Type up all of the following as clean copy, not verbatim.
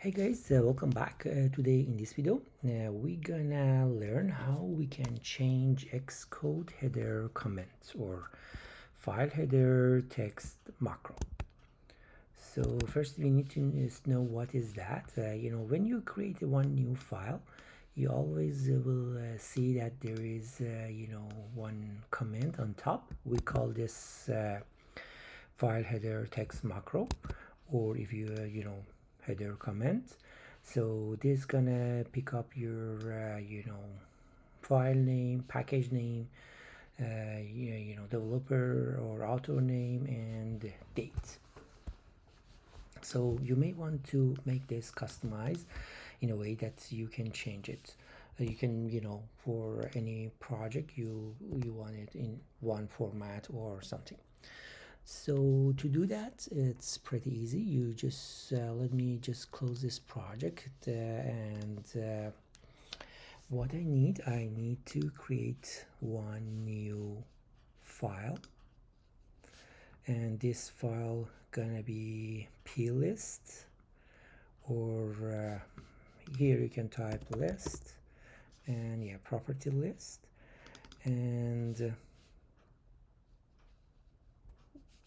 Hey guys, welcome back. Today in this video, we're gonna learn how we can change Xcode header comments or file header text macro. So first we need to know what is that. When you create one new file, you always will see that there is one comment on top. We call this file header text macro, or if you header comment. So this gonna pick up your file name, package name, developer or author name, and date. So you may want to make this customized in a way that you can change it. You can, for any project you want it in one format or something. So to do that, it's pretty easy. You just let me just close this project and what I need to create one new file, and this file gonna be plist, or here you can type list, and yeah, property list, and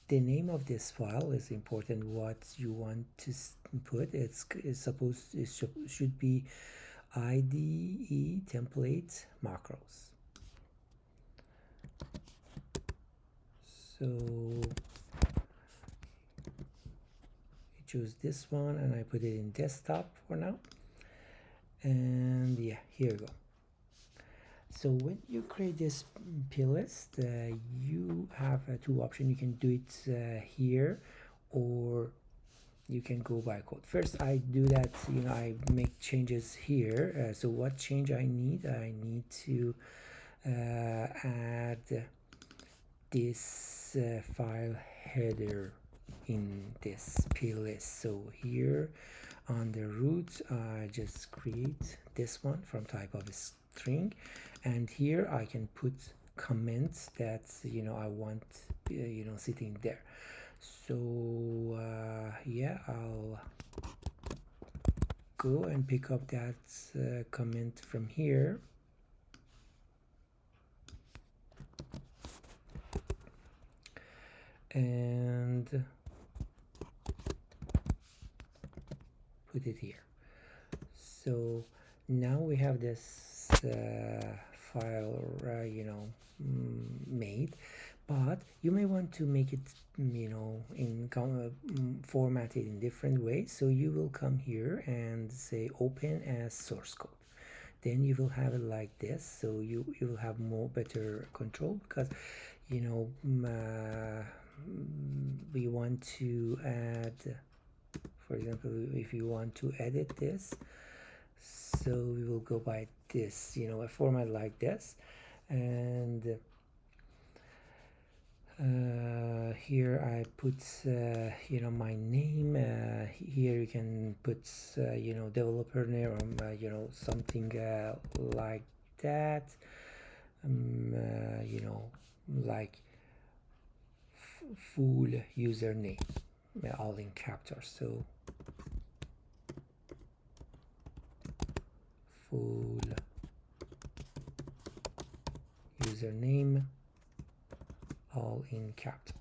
the name of this file is important. What you want to put, it's supposed, it should be IDE template macros. So I choose this one and I put it in desktop for now, and yeah, here we go. So when you create this plist, you have two options. You can do it here, or you can go by code. First, I do that, I make changes here. So what change I need to add this file header in this plist. So here on the root, I just create this one from type of string, and here I can put comments that I want sitting there. So yeah, I'll go and pick up that comment from here, and put it here. So now we have this file made, but you may want to make it formatted in different ways. So you will come here and say open as source code. Then you will have it like this, so you will have more better control, because we want to add, for example, if you want to edit this, so we will go by this, a format like this, and here I put my name. Here you can put developer name, or something like that, like full username, all in capitals. So full username, all in capital.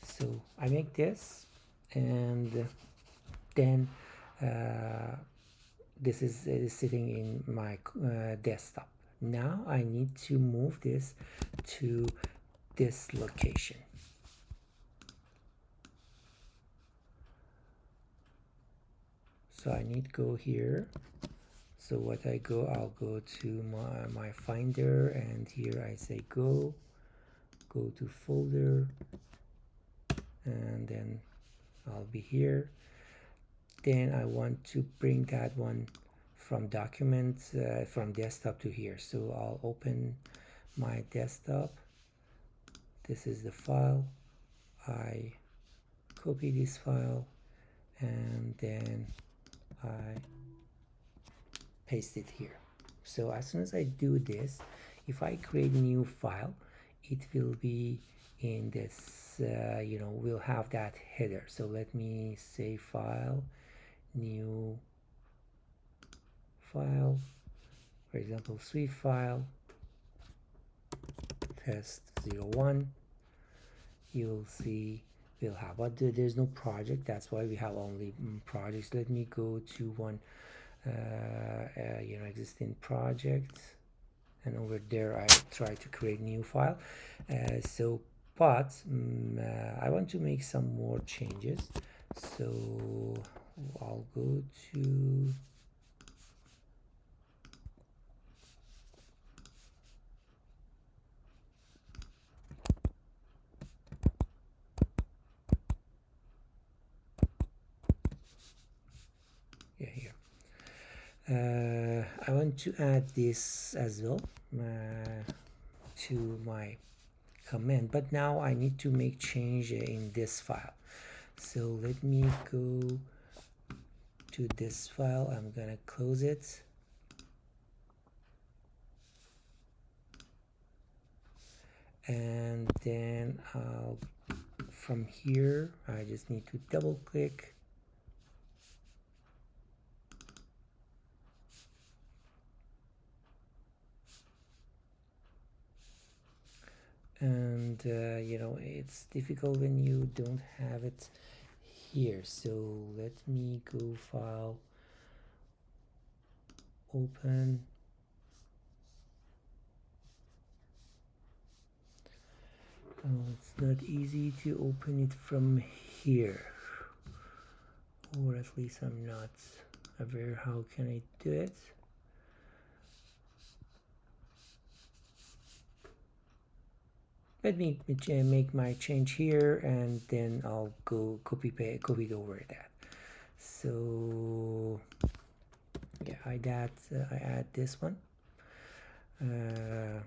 So I make this, and then this is sitting in my desktop. Now I need to move this to this location. So I need to go here. So what I'll go to my Finder, and here I say go to folder, and then I'll be here. Then I want to bring that one from documents, from desktop to here. So I'll open my desktop. This is the file. I copy this file, and then I paste it here. So as soon as I do this, if I create a new file, it will be in this we'll have that header. So let me say file new file, for example Swift file test01. You'll see we'll have, but there's no project, that's why we have only projects. Let me go to one existing project, and over there I try to create new file. But I want to make some more changes, so I'll go to here. I want to add this as well to my command, but now I need to make change in this file. So let me go to this file. I'm gonna close it, and then from here I just need to double click and it's difficult when you don't have it here. So let me go file, open, it's not easy to open it from here, or at least I'm not aware how can I do it. Let me make my change here, and then I'll go copy it over that. So yeah, I add this one. And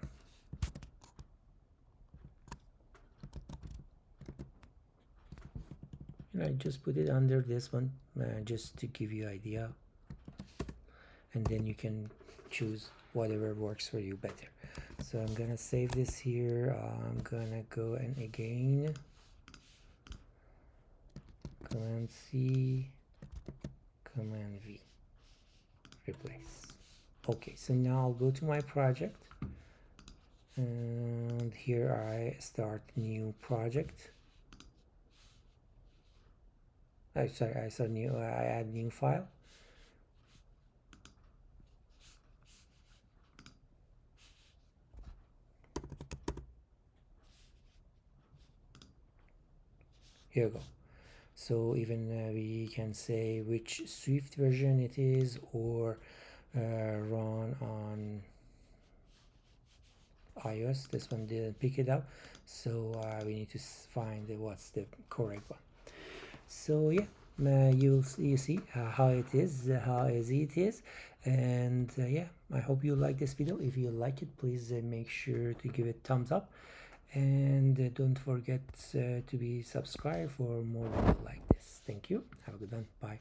I just put it under this one just to give you idea, and then you can choose whatever works for you better. So I'm gonna save this here. I'm gonna go and again Command C, Command V, replace. Okay, so now I'll go to my project, and here I start new project. I add new file. Here we go. So even we can say which Swift version it is, or run on iOS. This one didn't pick it up, so we need to find what's the correct one. So yeah, you see how it is, how easy it is. And yeah, I hope you like this video. If you like it, please make sure to give it thumbs up, and don't forget to be subscribed for more videos like this. Thank you. Have a good one. Bye.